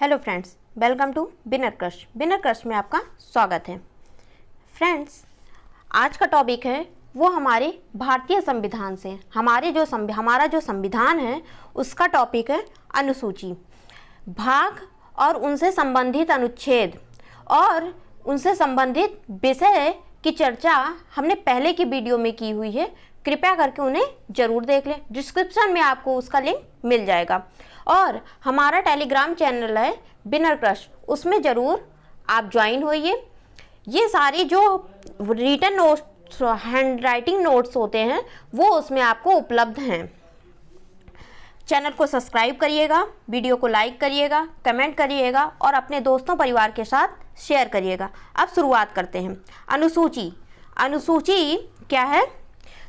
Hello friends, welcome to बिनर क्रश में आपका स्वागत है। फ्रेंड्स, आज का टॉपिक है वो हमारे भारतीय संविधान से हमारा जो संविधान है उसका टॉपिक है अनुसूची, भाग और उनसे संबंधित अनुच्छेद और उनसे संबंधित विषय की चर्चा हमने पहले की वीडियो में की हुई है। कृपया करके उन्हें ज़रूर देख लें। डिस्क्रिप्शन में आपको उसका लिंक मिल जाएगा और हमारा टेलीग्राम चैनल है बिनर क्रश, उसमें ज़रूर आप ज्वाइन होइए। ये सारी जो written notes, hand writing notes होते हैं वो उसमें आपको उपलब्ध हैं। चैनल को सब्सक्राइब करिएगा, वीडियो को लाइक करिएगा, कमेंट करिएगा और अपने दोस्तों परिवार के साथ शेयर करिएगा। अब शुरुआत करते हैं। अनुसूची क्या है?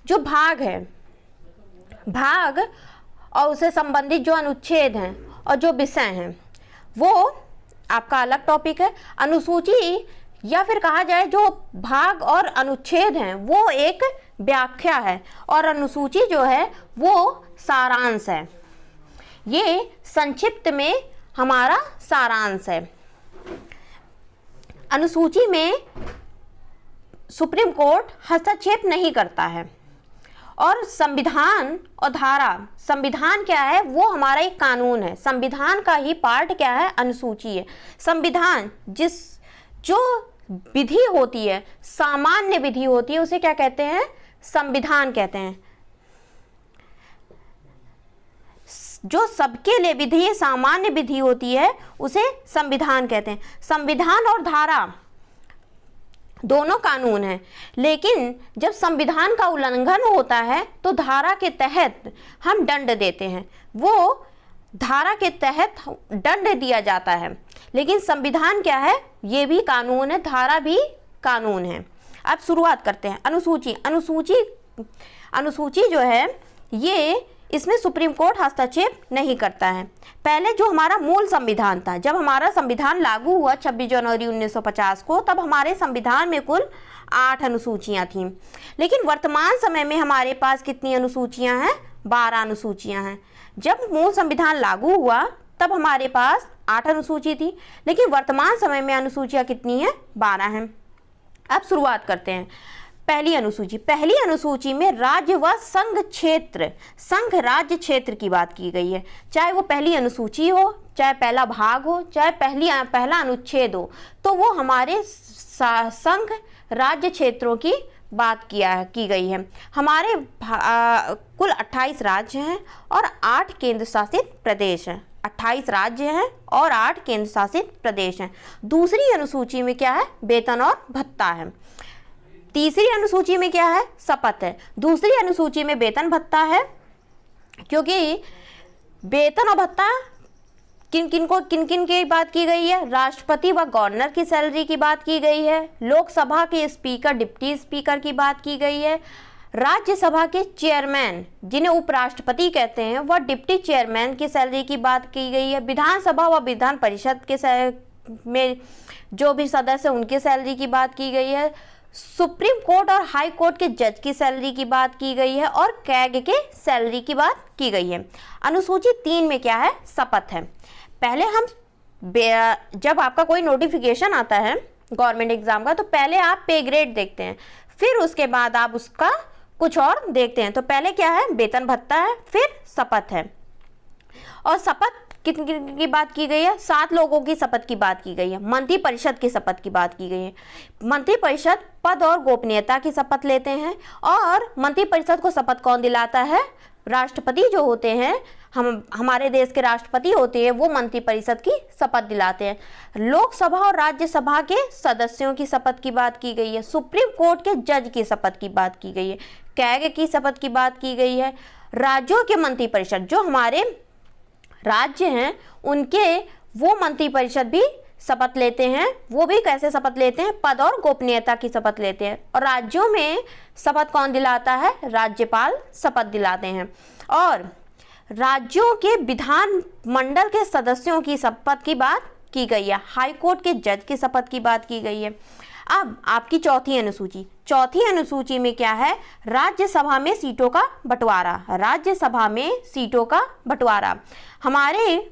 जो भाग है, भाग और उससे संबंधित जो अनुच्छेद हैं और जो विषय हैं वो आपका अलग टॉपिक है। अनुसूची या फिर कहा जाए जो भाग और अनुच्छेद हैं वो एक व्याख्या है और अनुसूची जो है वो सारांश है। ये संक्षिप्त में हमारा सारांश है। अनुसूची में सुप्रीम कोर्ट हस्तक्षेप नहीं करता है और संविधान और धारा, संविधान क्या है? वो हमारा एक कानून है। संविधान का ही पार्ट क्या है? अनुसूची है। संविधान जो विधि होती है, सामान्य विधि होती है, उसे क्या कहते हैं? संविधान कहते हैं। जो सबके लिए विधि, सामान्य विधि होती है उसे संविधान कहते हैं। संविधान और धारा दोनों कानून हैं, लेकिन जब संविधान का उल्लंघन होता है तो धारा के तहत हम दंड देते हैं। वो धारा के तहत दंड दिया जाता है, लेकिन संविधान क्या है? ये भी कानून है, धारा भी कानून है। अब शुरुआत करते हैं। अनुसूची जो है ये, इसमें सुप्रीम कोर्ट हस्तक्षेप नहीं करता है। पहले जो हमारा मूल संविधान था, जब हमारा संविधान लागू हुआ 26 जनवरी 1950 को, तब हमारे संविधान में कुल 8 अनुसूचियां थीं। लेकिन वर्तमान समय में हमारे पास कितनी अनुसूचियां हैं? 12 अनुसूचियां हैं। जब मूल संविधान लागू हुआ तब हमारे पास 8 अनुसूची थी, लेकिन वर्तमान समय में अनुसूचियां कितनी हैं? 12 हैं। अब शुरुआत करते हैं। पहली अनुसूची में राज्य व संघ राज्य क्षेत्र की बात की गई है। चाहे वो पहली अनुसूची हो, चाहे पहला भाग हो, चाहे पहला अनुच्छेद हो, तो वो हमारे संघ राज्य क्षेत्रों की बात की गई है। हमारे कुल 28 राज्य हैं और 8 केंद्र शासित प्रदेश हैं। 28 राज्य हैं और 8 केंद्र शासित प्रदेश हैं। दूसरी अनुसूची में क्या है? वेतन और भत्ता है। तीसरी अनुसूची में क्या है? शपथ है। दूसरी अनुसूची में वेतन भत्ता है, क्योंकि वेतन और भत्ता किन किन की बात की गई है? राष्ट्रपति व गवर्नर की सैलरी की बात की गई है। लोकसभा के स्पीकर, डिप्टी स्पीकर की बात की गई है। राज्यसभा के चेयरमैन, जिन्हें उपराष्ट्रपति कहते हैं, वह डिप्टी चेयरमैन की सैलरी की बात की गई है। विधानसभा व विधान परिषद के में जो भी सदस्य, उनकी सैलरी की बात की गई है। सुप्रीम कोर्ट और हाई कोर्ट के जज की सैलरी की बात की गई है और कैग के सैलरी की बात की गई है। अनुसूची 3 में क्या है? शपथ है। पहले हम जब आपका कोई नोटिफिकेशन आता है गवर्नमेंट एग्जाम का, तो पहले आप पे ग्रेड देखते हैं, फिर उसके बाद आप उसका कुछ और देखते हैं। तो पहले क्या है? वेतन भत्ता है, फिर शपथ है। और शपथ किन की बात की गई है? 7 लोगों की शपथ की बात की गई है। मंत्री परिषद की शपथ की बात की गई है। मंत्री परिषद पद और गोपनीयता की शपथ लेते हैं और मंत्री परिषद को शपथ कौन दिलाता है? राष्ट्रपति जो होते हैं, हमारे देश के राष्ट्रपति होते हैं, वो मंत्री परिषद की शपथ दिलाते हैं। लोकसभा और राज्यसभा के सदस्यों की शपथ की बात की गई है। सुप्रीम कोर्ट के जज की शपथ की बात की गई है। कैग की शपथ की बात की गई है। राज्यों के मंत्री परिषद, जो हमारे राज्य हैं, उनके वो मंत्री परिषद भी शपथ लेते हैं। वो भी कैसे शपथ लेते हैं? पद और गोपनीयता की शपथ लेते हैं। और राज्यों में शपथ कौन दिलाता है? राज्यपाल शपथ दिलाते हैं। और राज्यों के विधान मंडल के सदस्यों की शपथ की बात की गई है। हाई कोर्ट के जज की शपथ की बात की गई है। अब आपकी चौथी अनुसूची में क्या है? राज्यसभा में सीटों का बंटवारा। राज्यसभा में सीटों का बंटवारा। हमारे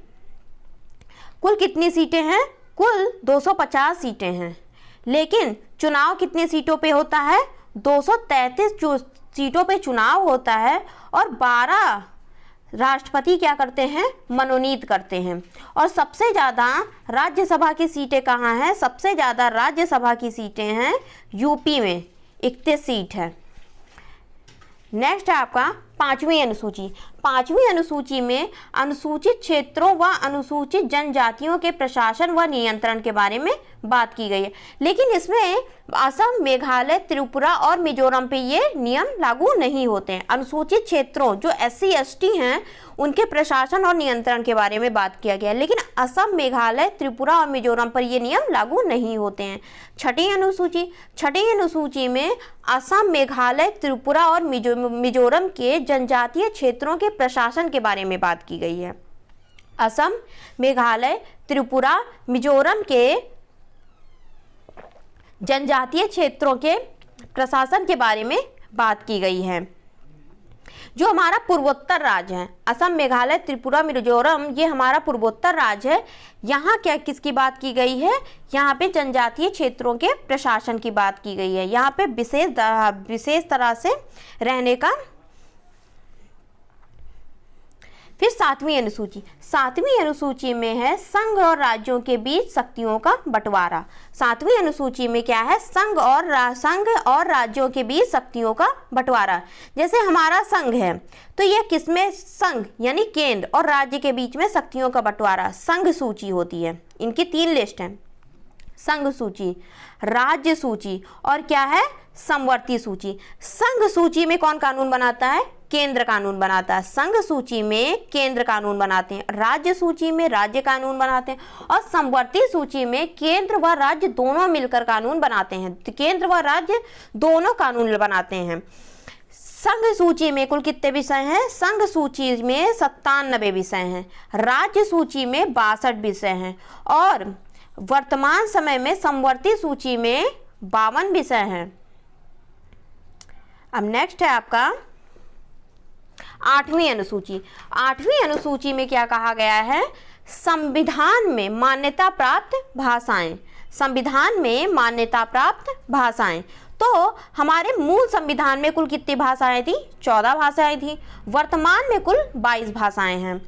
कुल कितनी सीटें हैं? कुल 250 सीटें हैं, लेकिन चुनाव कितने सीटों पे होता है? 233 सीटों पे चुनाव होता है और 12 राष्ट्रपति क्या करते हैं? मनोनीत करते हैं। और सबसे ज़्यादा राज्यसभा की सीटें कहाँ हैं? सबसे ज़्यादा राज्यसभा की सीटें हैं यूपी में, 31 सीट है। नेक्स्ट है आपका 5वीं अनुसूची। 5वीं अनुसूची में अनुसूचित क्षेत्रों व अनुसूचित जनजातियों के प्रशासन व नियंत्रण के बारे में बात की गई है, लेकिन इसमें असम, मेघालय, त्रिपुरा और मिजोरम पे ये नियम लागू नहीं होते हैं। अनुसूचित क्षेत्रों जो SC ST हैं उनके प्रशासन और नियंत्रण के बारे में बात किया गया है, लेकिन असम, मेघालय, त्रिपुरा और मिजोरम पर ये नियम लागू नहीं होते हैं। छठी अनुसूची में असम, मेघालय, त्रिपुरा और मिजोरम के जनजातीय क्षेत्रों के प्रशासन के बारे में बात की गई है। असम, मेघालय, त्रिपुरा, मिजोरम के जनजातीय क्षेत्रों के प्रशासन के बारे में बात की गई है। जो हमारा पूर्वोत्तर राज्य है, असम, मेघालय, त्रिपुरा, मिजोरम, ये हमारा पूर्वोत्तर राज्य है। यहाँ क्या किसकी बात की गई है? यहाँ पे जनजातीय क्षेत्रों के प्रशासन की बात की गई है। यहाँ पे विशेष तरह से रहने का। फिर 7वीं अनुसूची। 7वीं अनुसूची में है संघ और राज्यों के बीच शक्तियों का बंटवारा। 7वीं अनुसूची में क्या है? संघ और राज्यों के बीच शक्तियों का बंटवारा। जैसे हमारा संघ है तो यह किसमें? संघ यानी केंद्र और राज्य के बीच में शक्तियों का बंटवारा संघ सूची होती है। इनकी 3 लिस्ट हैं, संघ सूची, राज्य सूची और क्या है? समवर्ती सूची। संघ सूची में कौन कानून बनाता है? केंद्र कानून बनाता है। संघ सूची में केंद्र कानून बनाते हैं, राज्य सूची में राज्य कानून बनाते हैं और समवर्ती सूची में केंद्र व राज्य दोनों मिलकर कानून बनाते हैं। केंद्र व राज्य दोनों कानून बनाते हैं। संघ सूची में कुल कितने विषय हैं? संघ सूची में 97 विषय हैं, राज्य सूची में 62 विषय हैं और वर्तमान समय में समवर्ती सूची में 52 विषय हैं। अब नेक्स्ट है आपका 8वीं अनुसूची। 8वीं अनुसूची में क्या कहा गया है? संविधान में मान्यता प्राप्त भाषाएं। संविधान में मान्यता प्राप्त भाषाएं। तो हमारे मूल संविधान में कुल कितनी भाषाएं थी? 14 भाषाएं थी। वर्तमान में कुल 22 भाषाएं हैं।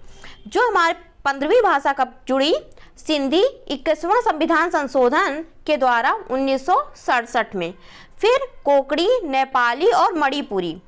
जो हमारे 15वीं भाषा कब जुड़ी? सिंधी 21वां संविधान संशोधन के द्वारा 1967 में। फिर कोंकणी, नेपाली और मणिपुरी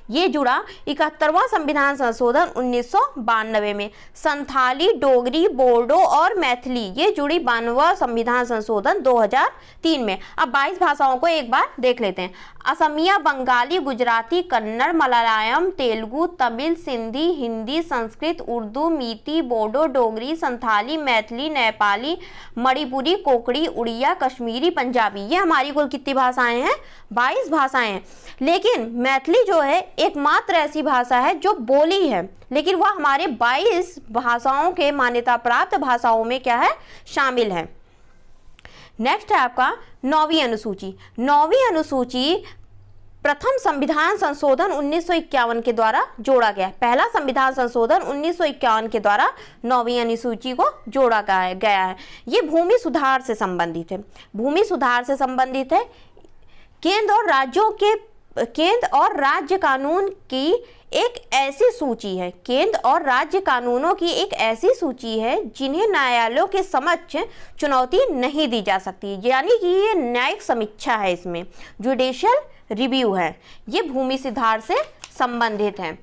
ये जुड़ा 71वां संविधान संशोधन 1992 में। संथाली, डोगरी, बोडो और मैथिली ये जुड़ी 92वां संविधान संशोधन 2003 में। अब 22 भाषाओं को एक बार देख लेते हैं। असमिया, बंगाली, गुजराती, कन्नड़, मलयालम, तेलुगु, तमिल, सिंधी, हिंदी, संस्कृत, उर्दू, मीती, बोडो, डोगरी, संथाली, मैथिली, नेपाली, मणिपुरी, कोंकणी, उड़िया, कश्मीरी, पंजाबी ये हमारी कुल कितनी भाषाएं हैं? 22 भाषाएं हैं। लेकिन मैथिली जो है एकमात्र ऐसी भाषा है जो बोली है, लेकिन वह हमारे 22 भाषाओं के मान्यता प्राप्त भाषाओं में क्या है? शामिल है। नेक्स्ट है आपका 9वीं अनुसूची। 9वीं अनुसूची प्रथम संविधान संशोधन 1951 के द्वारा जोड़ा गया। पहला संविधान संशोधन 1951 के द्वारा 9वीं अनुसूची को जोड़ा गया है। ये भूमि सुधार से संबंधित है। भूमि सुधार से संबंधित है। केंद्र और राज्य कानून की एक ऐसी सूची है। केंद्र और राज्य कानूनों की एक ऐसी सूची है जिन्हें न्यायालयों के समक्ष चुनौती नहीं दी जा सकती, यानी कि ये न्यायिक समीक्षा है, इसमें जुडिशियल रिव्यू है। ये भूमि सुधार से संबंधित है।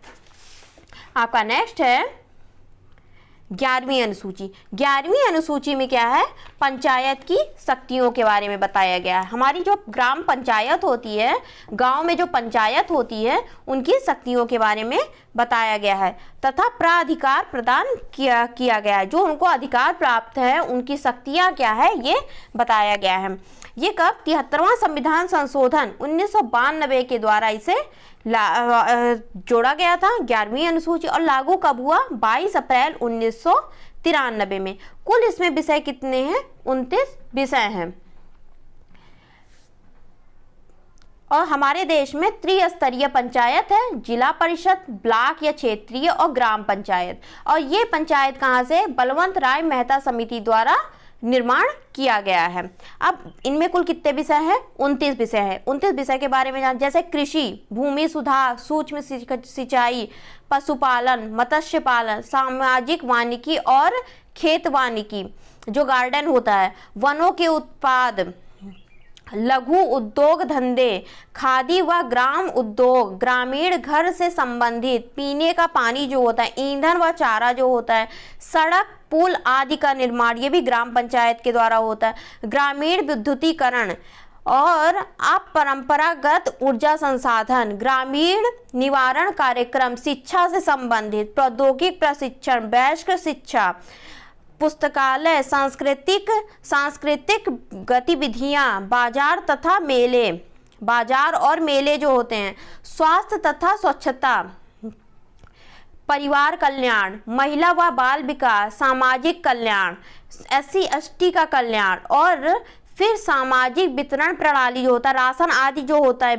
आपका नेक्स्ट है 11वीं अनुसूची। 11वीं अनुसूची में क्या है? पंचायत की शक्तियों के बारे में बताया गया है। हमारी जो ग्राम पंचायत होती है, गांव में जो पंचायत होती है, उनकी शक्तियों के बारे में बताया गया है तथा प्राधिकार प्रदान किया गया है। जो उनको अधिकार प्राप्त है, उनकी शक्तियां क्या है, ये बताया गया है। ये कब? 73वां संविधान संशोधन 1992 के द्वारा इसे जोड़ा गया था 11वीं अनुसूची। और लागू कब हुआ? 22 अप्रैल 1993 में। कुल इसमें विषय कितने हैं? 29 विषय हैं। और हमारे देश में त्रिस्तरीय पंचायत है, जिला परिषद, ब्लॉक या क्षेत्रीय और ग्राम पंचायत। और ये पंचायत कहाँ से? बलवंत राय मेहता समिति द्वारा निर्माण किया गया है। अब इनमें कुल कितने विषय हैं? 29 विषय हैं। 29 विषय के बारे में जान, जैसे कृषि, भूमि सुधार, सूक्ष्म सिंचाई, पशुपालन, मत्स्य पालन, सामाजिक वानिकी और खेत वानिकी जो गार्डन होता है, वनों के उत्पाद, लघु उद्योग धंधे, खादी व ग्राम उद्योग, ग्रामीण घर से संबंधित, पीने का पानी जो होता है, ईंधन व चारा जो होता है, सड़क पुल आदि का निर्माण, ये भी ग्राम पंचायत के द्वारा होता है, ग्रामीण विद्युतीकरण और अपरंपरागत ऊर्जा संसाधन, ग्रामीण निवारण कार्यक्रम, शिक्षा से संबंधित, प्रौद्योगिक प्रशिक्षण, वयस्क शिक्षा, पुस्तकालय, सांस्कृतिक गतिविधियां, बाजार तथा मेले, बाजार और मेले जो होते हैं, स्वास्थ्य तथा स्वच्छता, परिवार कल्याण, महिला व बाल विकास, सामाजिक कल्याण, SC/ST का कल्याण, और फिर सामाजिक वितरण प्रणाली जो होता है, राशन आदि जो होता है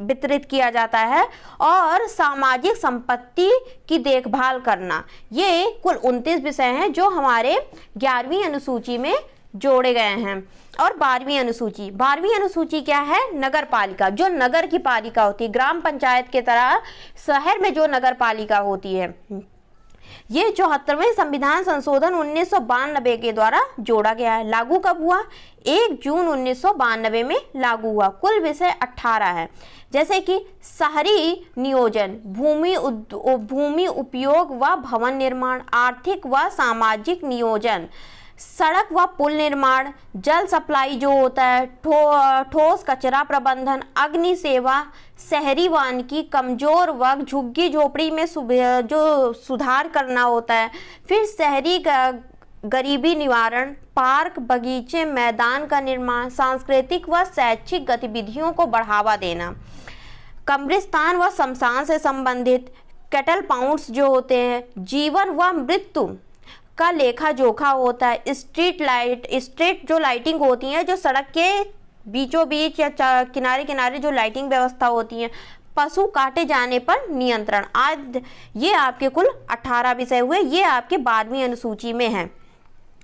वितरित किया जाता है, और सामाजिक संपत्ति की देखभाल करना। ये कुल 29 विषय हैं जो हमारे 11वीं अनुसूची में जोड़े गए हैं। और 12वीं अनुसूची क्या है? नगर पालिका, जो नगर की पालिका होती है, ग्राम पंचायत के तरह शहर में जो नगर पालिका होती है। ये 74वें संविधान संशोधन 1992 के द्वारा जोड़ा गया है। लागू कब हुआ? 1 जून 1992 में लागू हुआ। कुल विषय 18 है, जैसे कि शहरी नियोजन, भूमि उपयोग व भवन निर्माण, आर्थिक व सामाजिक नियोजन, सड़क व पुल निर्माण, जल सप्लाई जो होता है, ठोस कचरा प्रबंधन, अग्नि सेवा, शहरी वानिकी, कमजोर वर्ग, झुग्गी झोपड़ी में जो सुधार करना होता है, फिर शहरी गरीबी निवारण, पार्क, बगीचे, मैदान का निर्माण, सांस्कृतिक व शैक्षिक गतिविधियों को बढ़ावा देना, कब्रिस्तान व शमशान से संबंधित, कैटल पाउंड्स जो होते हैं, जीवन व मृत्यु का लेखा जोखा होता है, स्ट्रीट जो लाइटिंग होती है, जो सड़क के बीचों बीच या किनारे किनारे जो लाइटिंग व्यवस्था होती है, पशु काटे जाने पर नियंत्रण आदि। ये आपके कुल 18 विषय हुए। ये आपके 12वीं अनुसूची में है।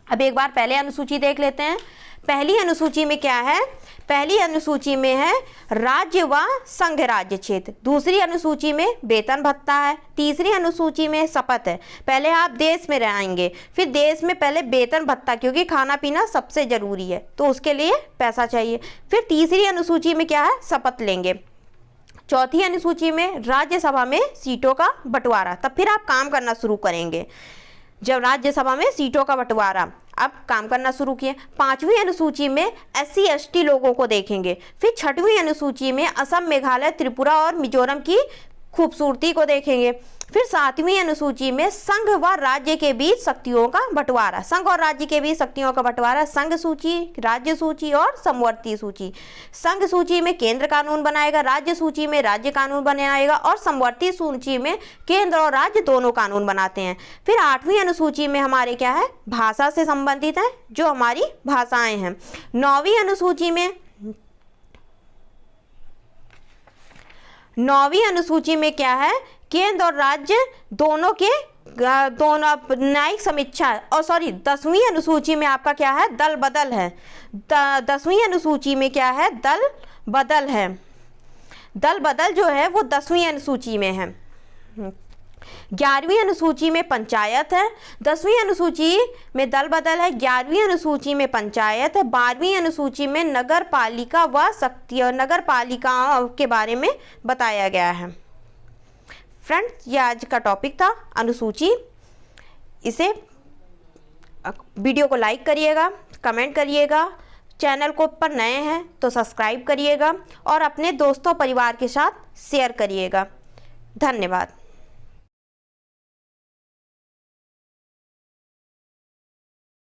अब एक बार पहले अनुसूची देख लेते हैं। पहली अनुसूची में क्या है? पहली अनुसूची में है राज्य व संघ राज्य क्षेत्र। दूसरी अनुसूची में वेतन भत्ता है। तीसरी अनुसूची में शपथ है। पहले आप देश में रहेंगे, फिर देश में पहले वेतन भत्ता, क्योंकि खाना पीना सबसे जरूरी है तो उसके लिए पैसा चाहिए। फिर तीसरी अनुसूची में क्या है? शपथ लेंगे। चौथी अनुसूची में राज्यसभा में सीटों का बंटवारा, तब फिर आप काम करना शुरू करेंगे जब राज्यसभा में सीटों का बंटवारा अब काम करना शुरू किए। 5वीं अनुसूची में SC/ST लोगों को देखेंगे। फिर 6वीं अनुसूची में असम, मेघालय, त्रिपुरा और मिजोरम की खूबसूरती को देखेंगे। फिर 7वीं अनुसूची में संघ व राज्य के बीच शक्तियों का बंटवारा, संघ और राज्य के बीच शक्तियों का बंटवारा, संघ सूची, राज्य सूची और समवर्ती सूची। संघ सूची में केंद्र कानून बनाएगा, राज्य सूची में राज्य कानून बनाएगा और समवर्ती सूची में केंद्र और राज्य दोनों कानून बनाते हैं। फिर 8वीं अनुसूची में हमारे क्या है? भाषा से संबंधित है, जो हमारी भाषाएं हैं। 9वीं अनुसूची में क्या है? केंद्र और राज्य दोनों न्यायिक समीक्षा, और 10वीं अनुसूची में आपका क्या है? दल बदल है। 10वीं अनुसूची में क्या है? दल बदल है। दल बदल जो है वो 10वीं अनुसूची में है। 11वीं अनुसूची में पंचायत है। 10वीं अनुसूची में दल बदल है। 11वीं अनुसूची में पंचायत है। 12वीं अनुसूची में नगर पालिका व नगर पालिकाओं के बारे में बताया गया है। फ्रेंड्स, ये आज का टॉपिक था अनुसूची। इसे वीडियो को लाइक करिएगा, कमेंट करिएगा, चैनल को पर नए हैं तो सब्सक्राइब करिएगा और अपने दोस्तों परिवार के साथ शेयर करिएगा। धन्यवाद।